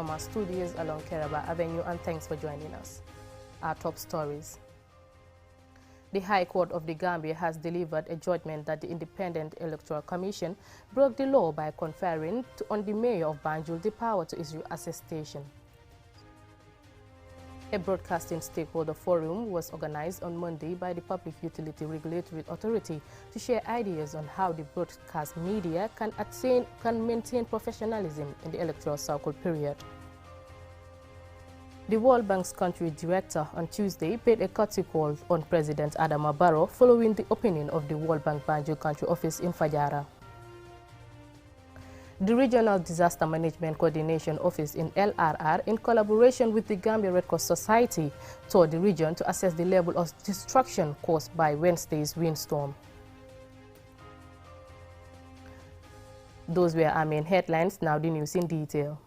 from our studios along Keraba Avenue, and thanks for joining us. Our top stories. The High Court of the Gambia has delivered a judgment that the Independent Electoral Commission broke the law by conferring on the mayor of Banjul the power to issue attestation. A broadcasting stakeholder forum was organized on Monday by the Public Utility Regulatory Authority to share ideas on how the broadcast media can maintain professionalism in the electoral cycle period. The World Bank's country director on Tuesday paid a courtesy call on President Adama Barrow following the opening of the World Bank Banjul country office in Fajara. The Regional Disaster Management Coordination Office in LRR, in collaboration with the Gambia Red Cross Society, toured the region to assess the level of destruction caused by Wednesday's windstorm. Those were our main headlines. Now the news in detail.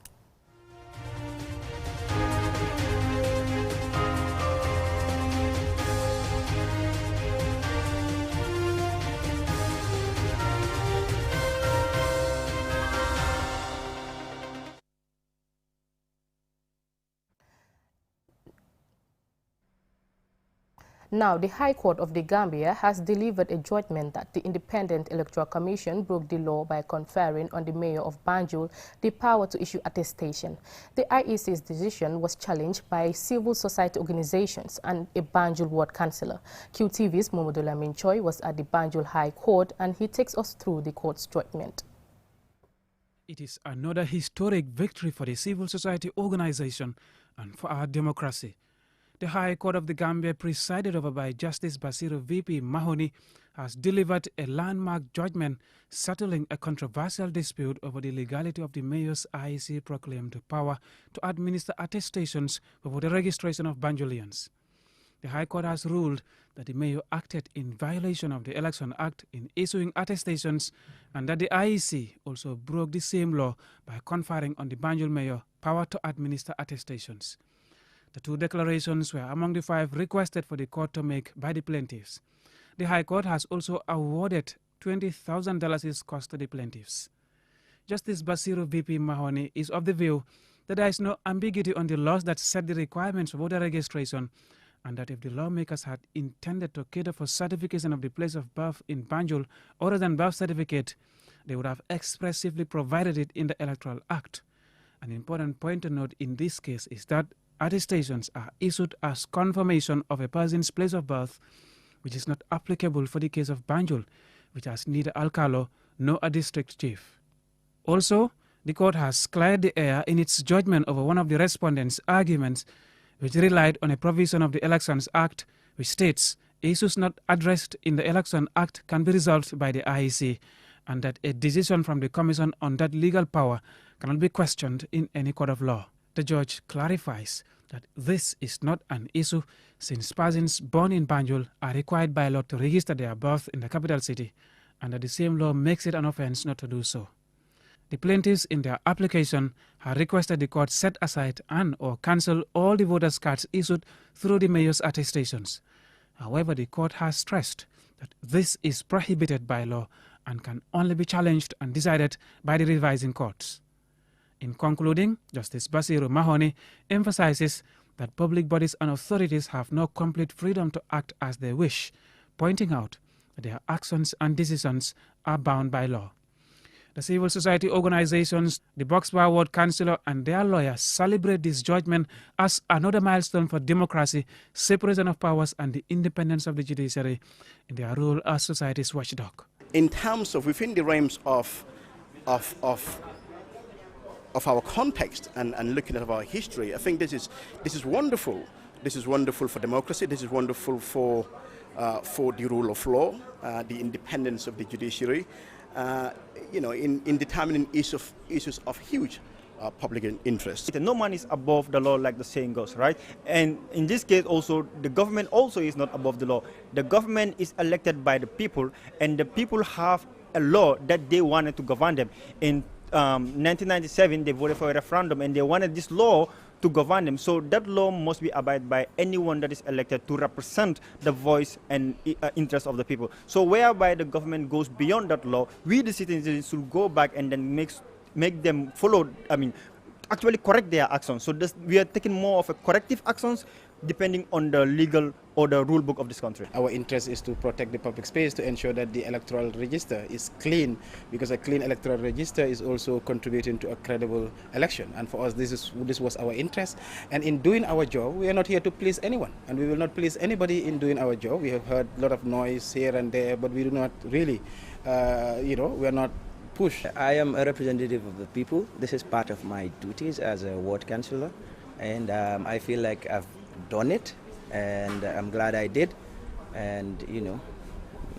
Now, the High Court of the Gambia has delivered a judgment that the Independent Electoral Commission broke the law by conferring on the mayor of Banjul the power to issue attestation. The IEC's decision was challenged by civil society organizations and a Banjul ward councillor. QTV's Momodou Lamin Choi was at the Banjul High Court, and he takes us through the court's judgment. It is another historic victory for the civil society organization and for our democracy. The High Court of the Gambia, presided over by Justice Basiru VP Mahoney, has delivered a landmark judgment settling a controversial dispute over the legality of the mayor's IEC proclaimed power to administer attestations for voter registration of Banjulians. The High Court has ruled that the mayor acted in violation of the Election Act in issuing attestations, and that the IEC also broke the same law by conferring on the Banjul mayor power to administer attestations. The two declarations were among the 5 requested for the court to make by the plaintiffs. The High Court has also awarded $20,000 cost to the plaintiffs. Justice Basiru VP Mahoney is of the view that there is no ambiguity on the laws that set the requirements for voter registration, and that if the lawmakers had intended to cater for certification of the place of birth in Banjul other than birth certificate, they would have expressly provided it in the Electoral Act. An important point to note in this case is that attestations are issued as confirmation of a person's place of birth, which is not applicable for the case of Banjul, which has neither alcalo nor a district chief. Also, the court has cleared the air in its judgment over one of the respondents' arguments, which relied on a provision of the Elections Act, which states issues not addressed in the Election Act can be resolved by the IEC, and that a decision from the Commission on that legal power cannot be questioned in any court of law. The judge clarifies that this is not an issue, since persons born in Banjul are required by law to register their birth in the capital city, and that the same law makes it an offense not to do so. The plaintiffs in their application have requested the court set aside and/or cancel all the voters' cards issued through the mayor's attestations. However, the court has stressed that this is prohibited by law and can only be challenged and decided by the revising courts. In concluding, Justice Basiru Mahoney emphasizes that public bodies and authorities have no complete freedom to act as they wish, pointing out that their actions and decisions are bound by law. The civil society organizations, the Boxbar Ward Councillor and their lawyers celebrate this judgment as another milestone for democracy, separation of powers and the independence of the judiciary in their role as society's watchdog. In terms of within the realms of our context and looking at our history, I think this is wonderful. This is wonderful for democracy. This is wonderful for the rule of law, the independence of the judiciary. In determining issues of huge public interest. No man is above the law, like the saying goes, right? And in this case also, the government also is not above the law. The government is elected by the people, and the people have a law that they wanted to govern them. In 1997, they voted for a referendum, and they wanted this law to govern them. So that law must be abided by anyone that is elected to represent the voice and interest of the people. So whereby the government goes beyond that law, we the citizens should go back and then make them follow, actually correct their actions. So we are taking more of a corrective actions depending on the legal or the rule book of this country. Our interest is to protect the public space, to ensure that the electoral register is clean, because a clean electoral register is also contributing to a credible election. And for us, this was our interest. And in doing our job, we are not here to please anyone, and we will not please anybody in doing our job. We have heard a lot of noise here and there, but we do not really, we are not pushed. I am a representative of the people. This is part of my duties as a ward councillor, and I feel like I've done it, and I'm glad I did, and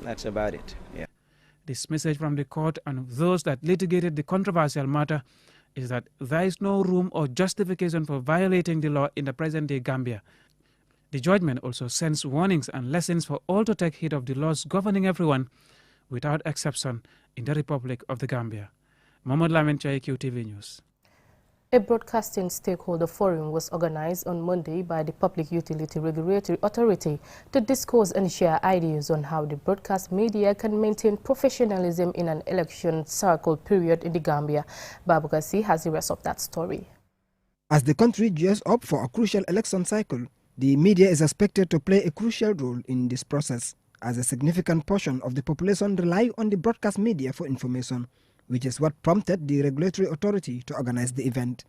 that's about it. Yeah. This message from the court and those that litigated the controversial matter is that there is no room or justification for violating the law in the present-day Gambia. The judgment also sends warnings and lessons for all to take heed of the laws governing everyone without exception in the Republic of the Gambia. Mohamed Lamin Chai, QTV News. A broadcasting stakeholder forum was organized on Monday by the Public Utility Regulatory Authority to discuss and share ideas on how the broadcast media can maintain professionalism in an election cycle period in the Gambia. Babukasi has the rest of that story. As the country gears up for a crucial election cycle, the media is expected to play a crucial role in this process, as a significant portion of the population rely on the broadcast media for information, which is what prompted the regulatory authority to organize the event.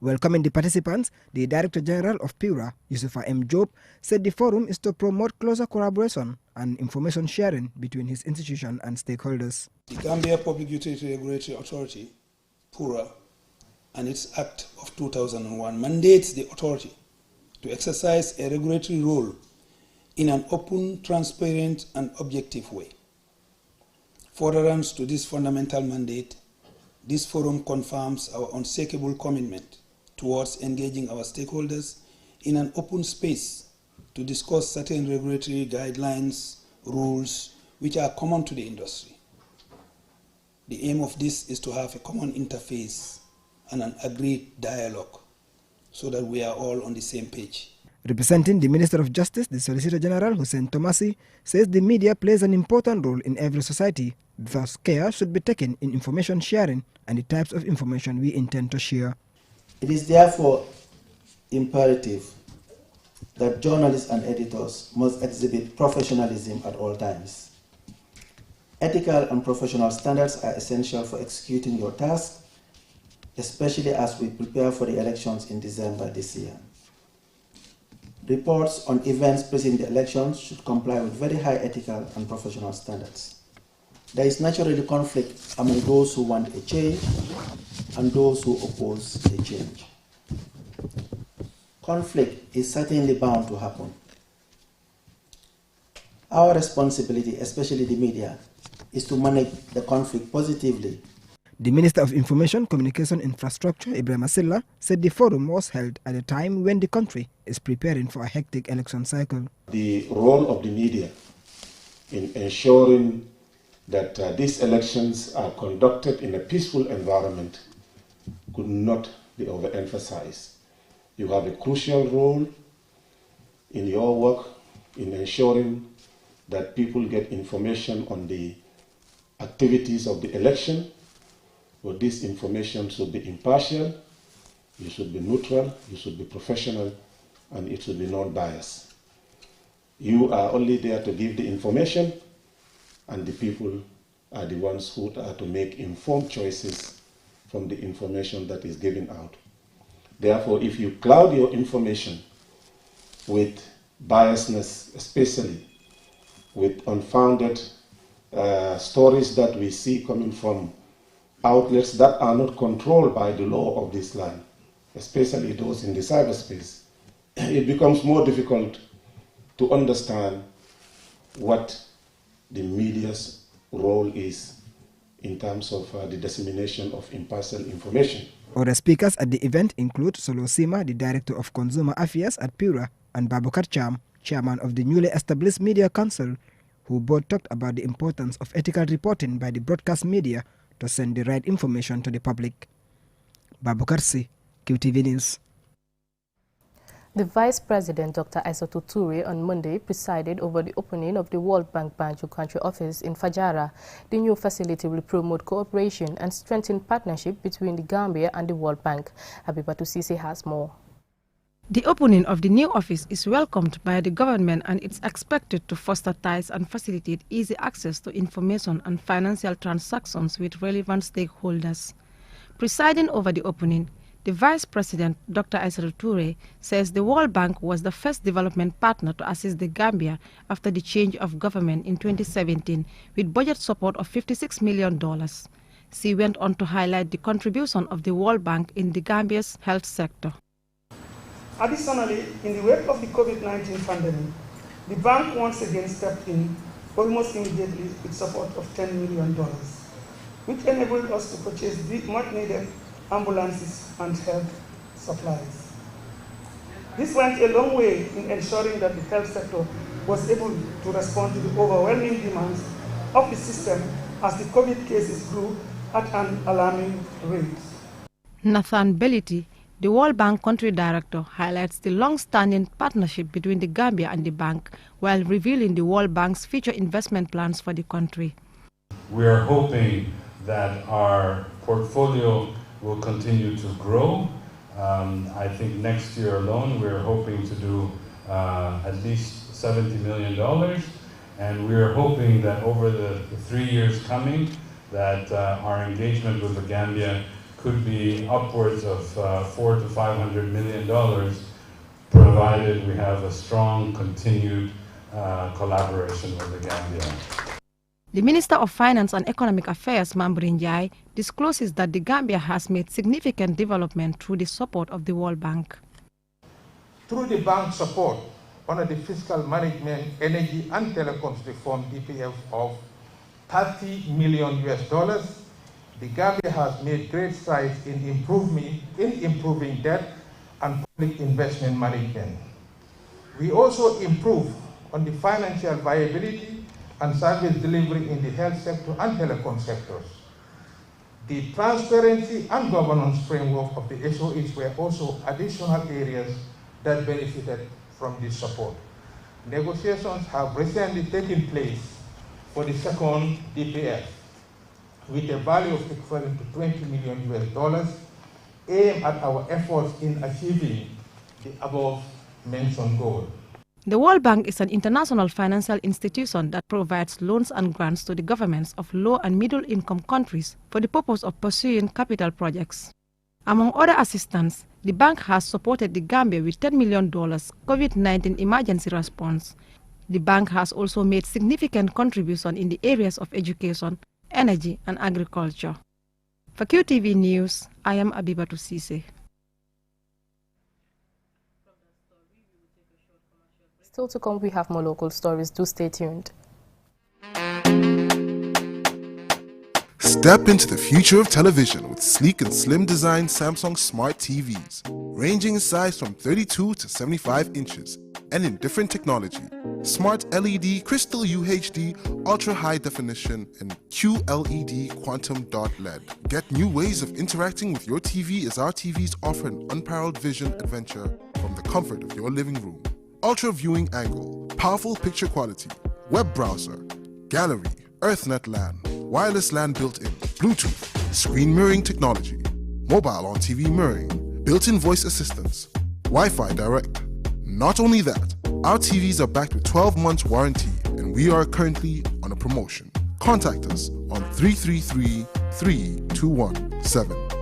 Welcoming the participants, the Director General of PURA, Yusufa M. Job, said the forum is to promote closer collaboration and information sharing between his institution and stakeholders. The Gambia Public Utility Regulatory Authority, PURA, and its Act of 2001 mandates the authority to exercise a regulatory role in an open, transparent, and objective way. Furtherance to this fundamental mandate, this forum confirms our unshakable commitment towards engaging our stakeholders in an open space to discuss certain regulatory guidelines, rules, which are common to the industry. The aim of this is to have a common interface and an agreed dialogue so that we are all on the same page. Representing the Minister of Justice, the Solicitor General Hussein Tomasi says the media plays an important role in every society. Thus, care should be taken in information sharing and the types of information we intend to share. It is therefore imperative that journalists and editors must exhibit professionalism at all times. Ethical and professional standards are essential for executing your task, especially as we prepare for the elections in December this year. Reports on events preceding the elections should comply with very high ethical and professional standards. There is naturally conflict among those who want a change and those who oppose a change. Conflict is certainly bound to happen. Our responsibility, especially the media, is to manage the conflict positively. The Minister of Information, Communication Infrastructure, Ibrahim Asilla, said the forum was held at a time when the country is preparing for a hectic election cycle. The role of the media in ensuring that these elections are conducted in a peaceful environment could not be overemphasized. You have a crucial role in your work in ensuring that people get information on the activities of the election. But this information should be impartial, you should be neutral, you should be professional, and it should be non-biased. You are only there to give the information, and the people are the ones who are to make informed choices from the information that is given out. Therefore, if you cloud your information with biasness, especially with unfounded stories that we see coming from outlets that are not controlled by the law of this land, especially those in the cyberspace, it becomes more difficult to understand what the media's role is in terms of the dissemination of impartial information. Other speakers at the event include Solo Sima, the Director of Consumer Affairs at PURA, and Babukar Cham, Chairman of the newly established Media Council, who both talked about the importance of ethical reporting by the broadcast media to send the right information to the public. Babukar Si, QTV News. The Vice President, Dr. Aissatou Toure, on Monday presided over the opening of the World Bank Banjul country office in Fajara. The new facility will promote cooperation and strengthen partnership between the Gambia and the World Bank. Habibatu Sise has more. The opening of the new office is welcomed by the government, and it's expected to foster ties and facilitate easy access to information and financial transactions with relevant stakeholders. Presiding over the opening, the Vice President, Dr. Aissatou Toure, says the World Bank was the first development partner to assist the Gambia after the change of government in 2017 with budget support of $56 million. She went on to highlight the contribution of the World Bank in the Gambia's health sector. Additionally, in the wake of the COVID-19 pandemic, the bank once again stepped in almost immediately with support of $10 million, which enabled us to purchase the much-needed ambulances and health supplies. This went a long way in ensuring that the health sector was able to respond to the overwhelming demands of the system as the COVID cases grew at an alarming rate. Nathan Bellity, the World Bank Country Director, highlights the long-standing partnership between the Gambia and the bank while revealing the World Bank's future investment plans for the country. We are hoping that our portfolio will continue to grow. I think next year alone we're hoping to do at least $70 million, and we're hoping that over the 3 years coming that our engagement with the Gambia could be upwards of $400 to $500 million, provided we have a strong continued collaboration with the Gambia. The Minister of Finance and Economic Affairs, Mambrin Njai, discloses that the Gambia has made significant development through the support of the World Bank. Through the bank's support under the Fiscal Management, Energy and Telecoms Reform DPF of $30 million, the Gambia has made great strides in improving debt and public investment management. We also improved on the financial viability and service delivery in the health sector and telecom sectors. The transparency and governance framework of the SOEs were also additional areas that benefited from this support. Negotiations have recently taken place for the second DPF with a value of equivalent to $20 million, aimed at our efforts in achieving the above mentioned goal. The World Bank is an international financial institution that provides loans and grants to the governments of low and middle income countries for the purpose of pursuing capital projects. Among other assistance, the bank has supported the Gambia with $10 million COVID-19 emergency response. The bank has also made significant contributions in the areas of education, energy and agriculture. For QTV News, I am Habibatu Sise. Still to come, we have more local stories. Do stay tuned. Step into the future of television with sleek and slim design Samsung Smart TVs, ranging in size from 32 to 75 inches and in different technology. Smart LED, Crystal UHD, Ultra High Definition, and QLED Quantum Dot LED. Get new ways of interacting with your TV as our TVs offer an unparalleled vision adventure from the comfort of your living room. Ultra viewing angle, powerful picture quality, web browser, gallery, EarthNet LAN, wireless LAN built-in, Bluetooth, screen mirroring technology, mobile on TV mirroring, built-in voice assistance, Wi-Fi direct. Not only that, our TVs are backed with 12 months warranty and we are currently on a promotion. Contact us on 333-3217.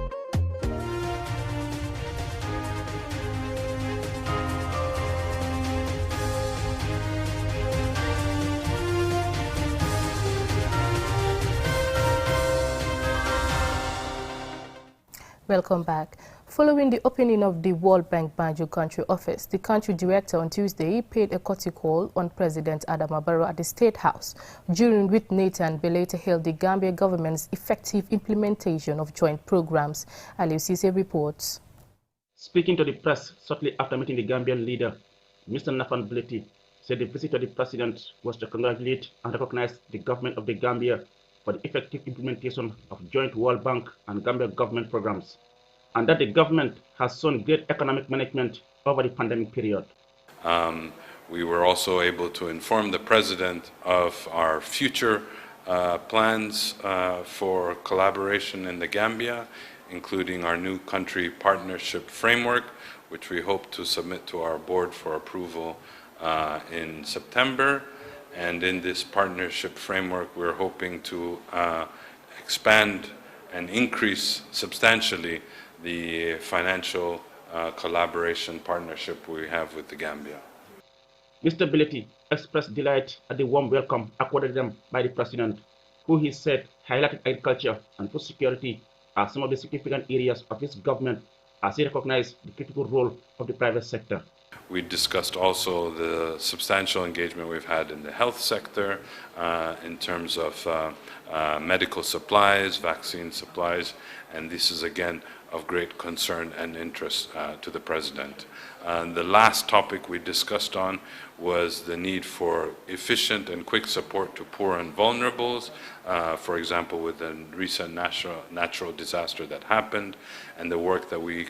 Welcome back. Following the opening of the World Bank Banjul country office, the country director on Tuesday paid a courtesy call on President Adama Barrow at the State House, during which Nathan Belete hailed the Gambia government's effective implementation of joint programs. Aliou Cisse reports. Speaking to the press shortly after meeting the Gambian leader, Mr. Nathan Belete said the visit to the president was to congratulate and recognize the government of the Gambia for the effective implementation of joint World Bank and Gambia government programs, and that the government has shown great economic management over the pandemic period. We were also able to inform the President of our future plans for collaboration in the Gambia, including our new country partnership framework, which we hope to submit to our board for approval in September. And in this partnership framework, we're hoping to expand and increase substantially the financial collaboration partnership we have with the Gambia. Mr. Belletti expressed delight at the warm welcome accorded them by the President, who he said highlighted agriculture and food security as some of the significant areas of his government as he recognized the critical role of the private sector. We discussed also the substantial engagement we've had in the health sector in terms of medical supplies, vaccine supplies, and this is again of great concern and interest to the President. The last topic we discussed on was the need for efficient and quick support to poor and vulnerables, for example, with the recent natural disaster that happened, and the work that we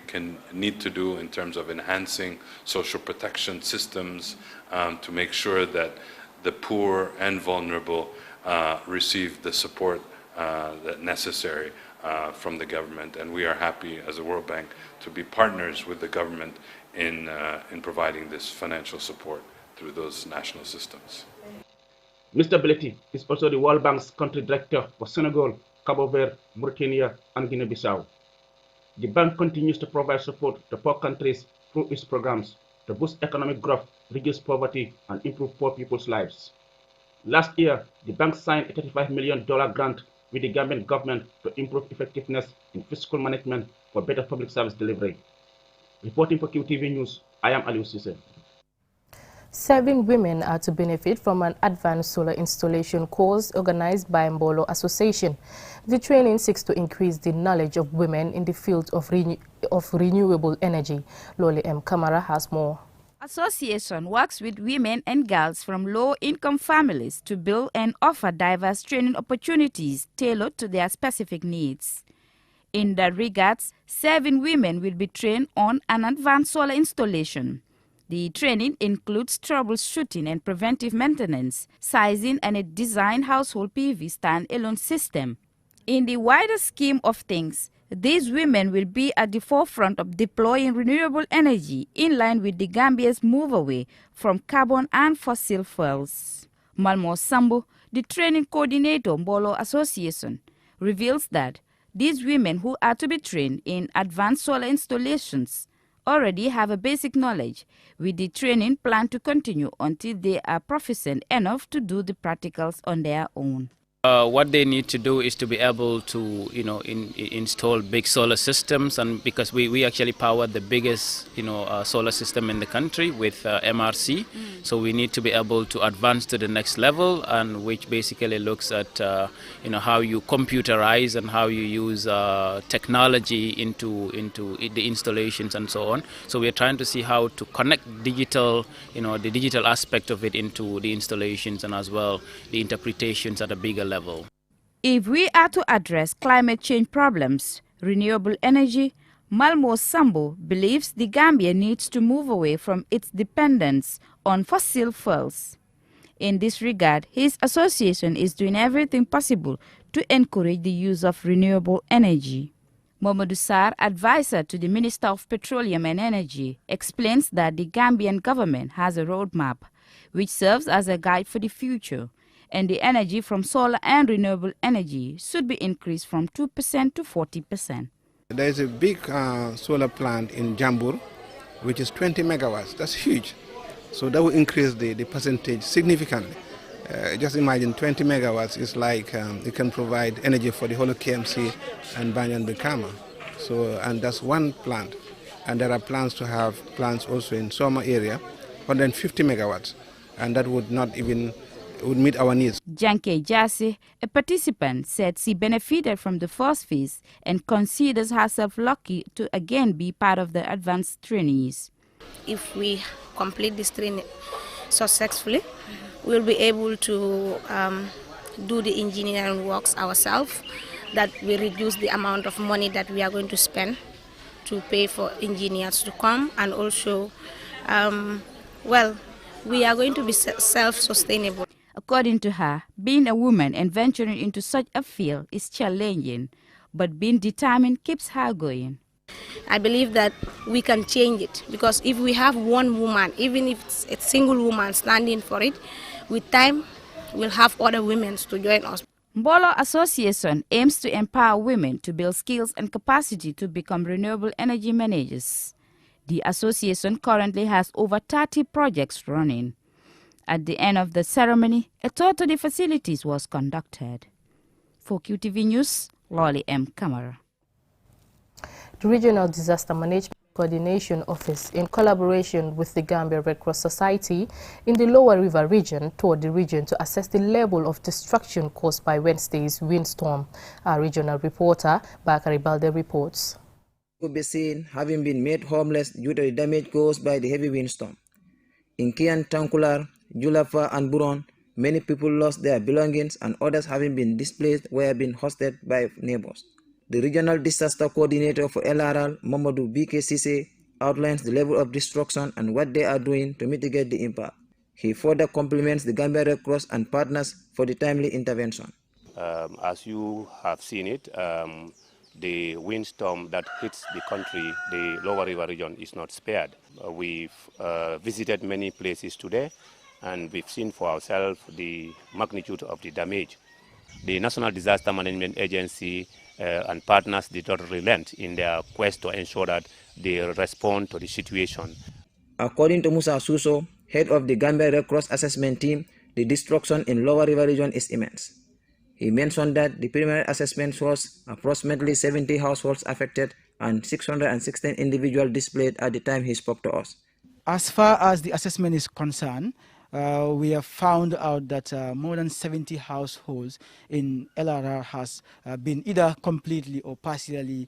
need to do in terms of enhancing social protection systems to make sure that the poor and vulnerable receive the support that necessary from the government. And we are happy as a World Bank to be partners with the government in providing this financial support through those national systems. Mr. Belletti is also the World Bank's country director for Senegal, Cabo Verde, Mauritania, and Guinea-Bissau. The bank continues to provide support to poor countries through its programs to boost economic growth, reduce poverty, and improve poor people's lives. Last year, the bank signed a $35 million grant with the Gambian government to improve effectiveness in fiscal management for better public service delivery. Reporting for QTV News, I am Aliou Cisse. 7 women are to benefit from an advanced solar installation course organized by Mbolo Association. The training seeks to increase the knowledge of women in the field of renewable energy. Loli M. Kamara has more. Association works with women and girls from low-income families to build and offer diverse training opportunities tailored to their specific needs. In that regards, 7 women will be trained on an advanced solar installation. The training includes troubleshooting and preventive maintenance, sizing and a designed household PV stand-alone system. In the wider scheme of things, these women will be at the forefront of deploying renewable energy in line with the Gambia's move away from carbon and fossil fuels. Malmo Sambo, the training coordinator of Mbolo Association, reveals that these women who are to be trained in advanced solar installations already have a basic knowledge, with the training planned to continue until they are proficient enough to do the practicals on their own. What they need to do is to be able to, install big solar systems, and because we actually power the biggest, solar system in the country with MRC, so we need to be able to advance to the next level, and which basically looks at, how you computerize and how you use technology into the installations and so on. So we are trying to see how to connect digital, the digital aspect of it into the installations and as well the interpretations at a bigger level. If we are to address climate change problems, renewable energy, Malmo Sambo believes the Gambia needs to move away from its dependence on fossil fuels. In this regard, his association is doing everything possible to encourage the use of renewable energy. Mamadou Sarr, advisor to the Minister of Petroleum and Energy, explains that the Gambian government has a roadmap which serves as a guide for the future, and the energy from solar and renewable energy should be increased from 2% to 40%. There is a big solar plant in Jambur, which is 20 megawatts. That's huge. So that will increase the percentage significantly. Just imagine 20 megawatts is like it can provide energy for the whole of KMC and Banyan Bikama. So, and that's one plant. And there are plans to have plants also in Soma area, 150 megawatts. And that would not even would meet our needs. Janke Jase, a participant, said she benefited from the first phase and considers herself lucky to again be part of the advanced trainees. If we complete this training successfully, we'll be able to do the engineering works ourselves. That will reduce the amount of money that we are going to spend to pay for engineers to come, and also, we are going to be self-sustainable. According to her, being a woman and venturing into such a field is challenging, but being determined keeps her going. I believe that we can change it, because if we have one woman, even if it's a single woman standing for it, with time we'll have other women to join us. Mbolo Association aims to empower women to build skills and capacity to become renewable energy managers. The association currently has over 30 projects running. At the end of the ceremony, a tour to the facilities was conducted. For QTV News, Lolly M. Kamara. The Regional Disaster Management Coordination Office, in collaboration with the Gambia Red Cross Society in the Lower River region, toured the region to assess the level of destruction caused by Wednesday's windstorm. Our regional reporter, Bakari Balde, reports. Could be seen having been made homeless due to the damage caused by the heavy windstorm. In Kian, Tankular, Julafa and Buron, many people lost their belongings, and others having been displaced were being hosted by neighbors. The Regional Disaster Coordinator for LRL, Mamadou BK Sise, outlines the level of destruction and what they are doing to mitigate the impact. He further compliments the Gambia Red Cross and partners for the timely intervention. As you have seen it, the windstorm that hits the country, the Lower River region, is not spared. We've visited many places today, and we've seen for ourselves the magnitude of the damage. The National Disaster Management Agency and partners did not relent in their quest to ensure that they respond to the situation. According to Musa Suso, head of the Gambia Red Cross assessment team, the destruction in Lower River region is immense. He mentioned that the preliminary assessment shows approximately 70 households affected and 616 individuals displaced at the time he spoke to us. As far as the assessment is concerned, we have found out that more than 70 households in LRR has been either completely or partially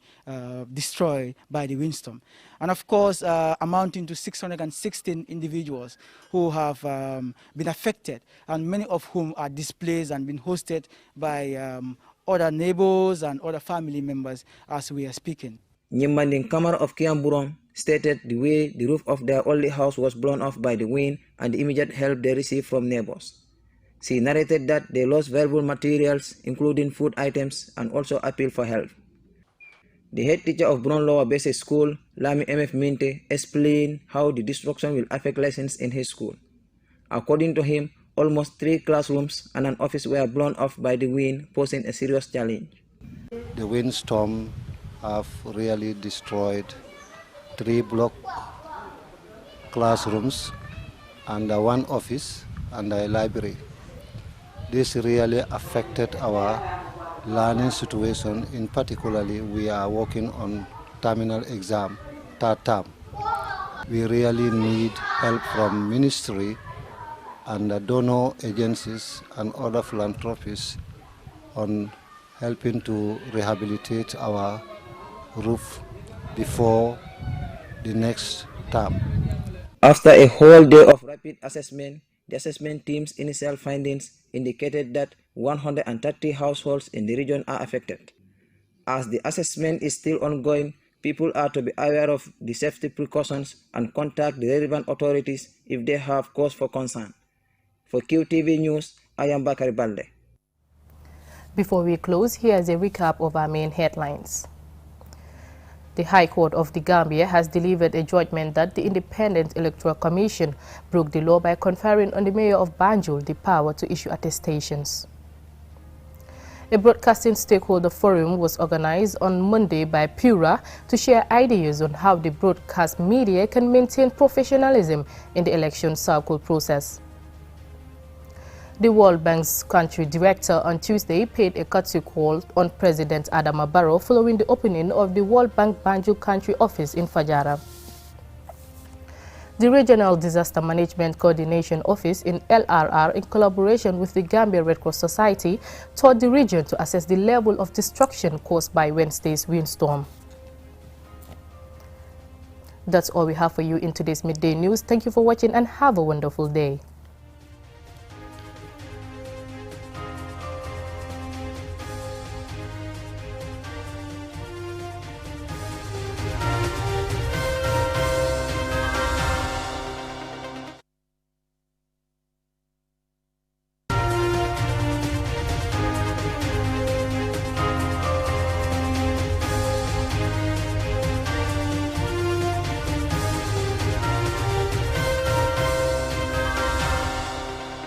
destroyed by the windstorm. And of course, amounting to 616 individuals who have been affected, and many of whom are displaced and been hosted by other neighbors and other family members as we are speaking. Nyimanding Kamara of Kiamburon stated the way the roof of their only house was blown off by the wind and the immediate help they received from neighbors. She narrated that they lost valuable materials, including food items, and also appealed for help. The head teacher of Brown Lower Basic School, Lami MF Minte, explained how the destruction will affect lessons in his school. According to him, almost 3 classrooms and an office were blown off by the wind, posing a serious challenge. The windstorm have really destroyed 3 block classrooms and 1 office and a library. This really affected our learning situation. In particularly, we are working on terminal exam, 3rd term. We really need help from ministry and donor agencies and other philanthropists on helping to rehabilitate our roof before the next term. After a whole day of rapid assessment, the assessment team's initial findings indicated that 130 households in the region are affected. As the assessment is still ongoing, people are to be aware of the safety precautions and contact the relevant authorities if they have cause for concern. For QTV News, I am Bakari Balde. Before we close, here's a recap of our main headlines. The High Court of the Gambia has delivered a judgment that the Independent Electoral Commission broke the law by conferring on the Mayor of Banjul the power to issue attestations. A broadcasting stakeholder forum was organized on Monday by Pura to share ideas on how the broadcast media can maintain professionalism in the election cycle process. The World Bank's country director on Tuesday paid a courtesy call on President Adama Barrow following the opening of the World Bank Banjul country office in Fajara. The Regional Disaster Management Coordination Office in LRR, in collaboration with the Gambia Red Cross Society, toured the region to assess the level of destruction caused by Wednesday's windstorm. That's all we have for you in today's Midday News. Thank you for watching and have a wonderful day.